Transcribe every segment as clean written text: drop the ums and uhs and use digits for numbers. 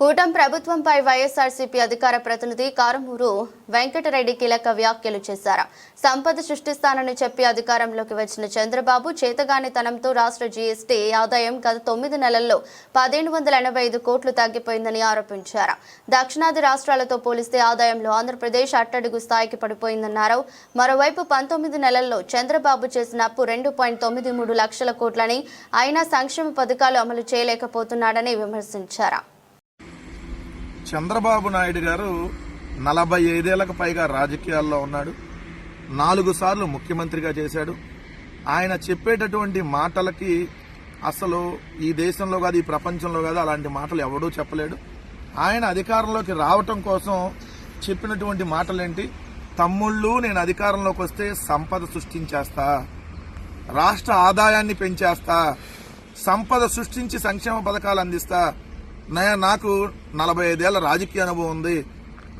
కూటమి ప్రభుత్వంపై వైఎస్ఆర్సీపీ అధికార ప్రతినిధి కారుమూరు వెంకటరెడ్డి కీలక వ్యాఖ్యలు చేశారు. సంపద సృష్టిస్తానని చెప్పి అధికారంలోకి వచ్చిన చంద్రబాబు చేతగానితనంతో రాష్ట్ర జీఎస్టీ ఆదాయం గత 9 నెలల్లో 1585 కోట్లు తగ్గిపోయిందని ఆరోపించారు. దక్షిణాది రాష్ట్రాలతో పోలిస్తే ఆదాయంలో ఆంధ్రప్రదేశ్ అట్టడుగు స్థాయికి పడిపోయిందన్నారు. మరోవైపు 19 నెలల్లో చంద్రబాబు చేసిన అప్పు 2.93 లక్షల కోట్లని, అయినా సంక్షేమ పథకాలు అమలు చేయలేకపోతున్నాడని విమర్శించారు. చంద్రబాబు నాయుడు గారు 45 ఏళ్లకు పైగా రాజకీయాల్లో ఉన్నాడు. 4 సార్లు ముఖ్యమంత్రిగా చేశాడు. ఆయన చెప్పేటటువంటి మాటలకి అసలు ఈ దేశంలో కాదు, ఈ ప్రపంచంలో కాదు, అలాంటి మాటలు ఎవడూ చెప్పలేడు. ఆయన అధికారంలోకి రావటం కోసం చెప్పినటువంటి మాటలేంటి? తమ్ముళ్ళు, నేను అధికారంలోకి వస్తే సంపద సృష్టించేస్తా, రాష్ట్ర ఆదాయాన్ని పెంచేస్తా, సంపద సృష్టించి సంక్షేమ పథకాలు అందిస్తా, నాకు 45 ఏళ్ల రాజకీయ అనుభవం ఉంది,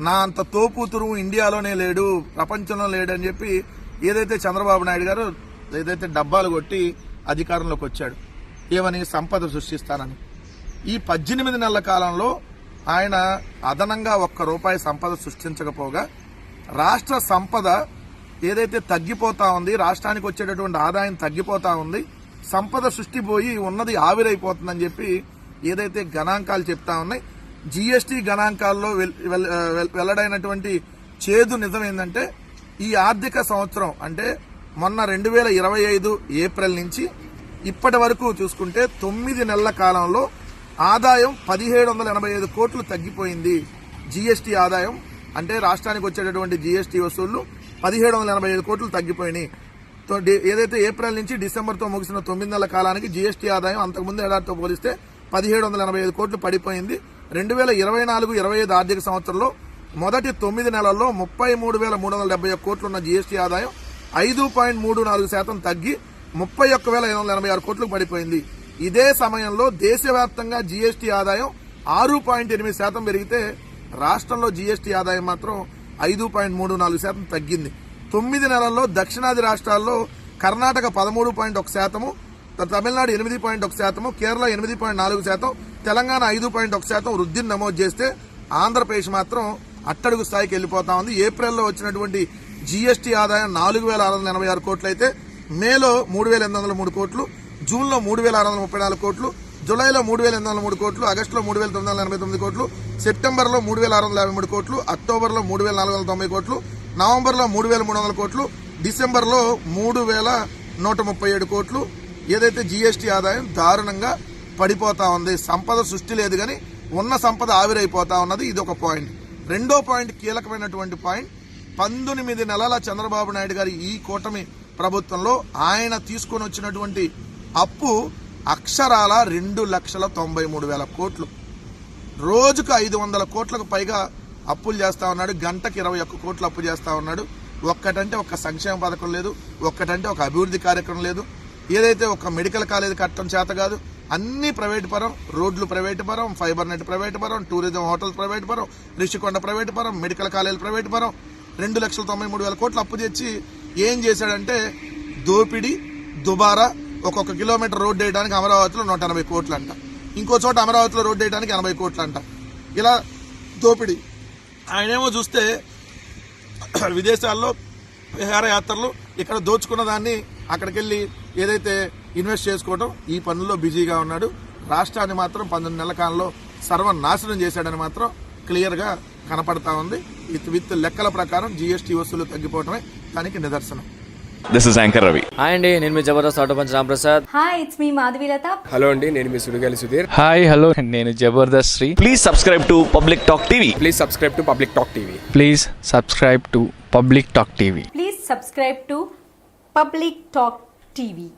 నా అంత తోపుతురు ఇండియాలోనే లేడు, ప్రపంచంలో లేడు అని చెప్పి ఏదైతే చంద్రబాబు నాయుడు గారు ఏదైతే డబ్బాలు కొట్టి అధికారంలోకి వచ్చాడు, ఏమని సంపద సృష్టిస్తానని. ఈ 18 నెలల కాలంలో ఆయన అదనంగా ₹1 సంపద సృష్టించకపోగా రాష్ట్ర సంపద ఏదైతే తగ్గిపోతా ఉంది, రాష్ట్రానికి వచ్చేటటువంటి ఆదాయం తగ్గిపోతా ఉంది, సంపద సృష్టి పోయి ఉన్నది ఆవిరైపోతుందని చెప్పి ఏదైతే గణాంకాలు చెప్తా ఉన్నాయి, జీఎస్టీ గణాంకాల్లో వెల్లడైనటువంటి చేదు నిజం ఏంటంటే ఈ ఆర్థిక సంవత్సరం అంటే మొన్న 2025 ఏప్రిల్ నుంచి ఇప్పటి వరకు చూసుకుంటే 9 నెలల కాలంలో ఆదాయం 1785 కోట్లు తగ్గిపోయింది. జీఎస్టీ ఆదాయం అంటే రాష్ట్రానికి వచ్చేటటువంటి జీఎస్టీ వసూళ్లు 1785 కోట్లు తగ్గిపోయినాయి. ఏదైతే ఏప్రిల్ నుంచి డిసెంబర్తో ముగిసిన 9 నెలల కాలానికి జీఎస్టీ ఆదాయం అంతకుముందు ఏడాదితో పోలిస్తే 1785 కోట్లు పడిపోయింది. 2024-25 ఆర్థిక సంవత్సరంలో మొదటి 9 నెలల్లో 33,371 కోట్లున్న జీఎస్టీ ఆదాయం 5.34% తగ్గి 31,586 కోట్లకు పడిపోయింది. ఇదే సమయంలో దేశవ్యాప్తంగా జీఎస్టీ ఆదాయం 6.8% పెరిగితే రాష్ట్రంలో జీఎస్టీ ఆదాయం మాత్రం 5.34% తగ్గింది. 9 నెలల్లో దక్షిణాది రాష్ట్రాల్లో కర్ణాటక 13.1%, తమిళనాడు 8.1%, కేరళ 8.4%, తెలంగాణ 5.1% వృద్ధిని నమోదు చేస్తే ఆంధ్రప్రదేశ్ మాత్రం అట్టడుగు స్థాయికి వెళ్లిపోతా ఉంది. ఏప్రిల్లో వచ్చినటువంటి జీఎస్టీ ఆదాయం 4,686 కోట్లు అయితే మేలో 3,803 కోట్లు, జూన్లో 3,634 కోట్లు, జూలైలో 3,803 కోట్లు, ఆగస్టులో 3,989 కోట్లు, సెప్టెంబర్లో 3,653 కోట్లు, అక్టోబర్లో 3,490 కోట్లు, నవంబర్లో 3,300 కోట్లు, డిసెంబర్లో 3,137 కోట్లు. ఏదైతే జీఎస్టీ ఆదాయం దారుణంగా పడిపోతా ఉంది. సంపద సృష్టి లేదు కానీ ఉన్న సంపద ఆవిరైపోతా ఉన్నది. ఇది ఒక పాయింట్. రెండో పాయింట్, కీలకమైనటువంటి పాయింట్, 19 నెలల చంద్రబాబు నాయుడు గారి ఈ కూటమి ప్రభుత్వంలో ఆయన తీసుకొని వచ్చినటువంటి అప్పు అక్షరాల 2,93,000 కోట్లు. రోజుకు 500 కోట్లకు పైగా అప్పులు చేస్తా ఉన్నాడు. గంటకి 21 కోట్లు అప్పు చేస్తా ఉన్నాడు. ఒక్కటంటే ఒక సంక్షేమ పథకం లేదు, ఒక్కటంటే ఒక అభివృద్ధి కార్యక్రమం లేదు. ఏదైతే ఒక మెడికల్ కాలేజీ కట్టడం చేత కాదు, అన్ని ప్రైవేటు పరం, రోడ్లు ప్రైవేటు పరం, ఫైబర్ నెట్ ప్రైవేటు పరం, టూరిజం హోటల్స్ ప్రైవేటు పరం, రిషికొండ ప్రైవేటు పరం, మెడికల్ కాలేజీలు ప్రైవేటు పరం. 2,93,000 కోట్లు అప్పు తెచ్చి ఏం చేశాడంటే దోపిడీ, దుబారా. ఒక్కొక్క కిలోమీటర్ రోడ్డు వేయడానికి అమరావతిలో 180 కోట్లు అంట, ఇంకో చోట అమరావతిలో రోడ్డు వేయడానికి 80 కోట్లు అంట. ఇలా దోపిడీ. ఆయనేమో చూస్తే విదేశాల్లో విహారయాత్రలు, ఇక్కడ దోచుకున్న దాన్ని అక్కడికి వెళ్ళి ఏదైతే ఇన్వెస్ట్ చేసుకోవడం, ఈ పనుల్లో బిజీగా ఉన్నాడు. రాష్ట్రాన్ని మాత్రం 19 నెలల కాలంలో సర్వనాశనం చేశాడని మాత్రం క్లియర్ గా కనపడతా ఉంది. విత్ లెక్కల ప్రకారం జీఎస్టీ వసూలు తగ్గిపోవడమే దానికి నిదర్శనం. This is anchor Ravi. Hi అండి, నేను మీ Jabardasth auto punch Ramprasad. Hi, it's మీ మాధవీలత. హలో అండి, నేను మీ సుడిగాలి సుధీర్. హాయ్ హలో, నేను Jabardasth Sri. Please subscribe to public talk TV. Please subscribe to public talk TV. Please subscribe to public talk TV. Please subscribe to public talk TV.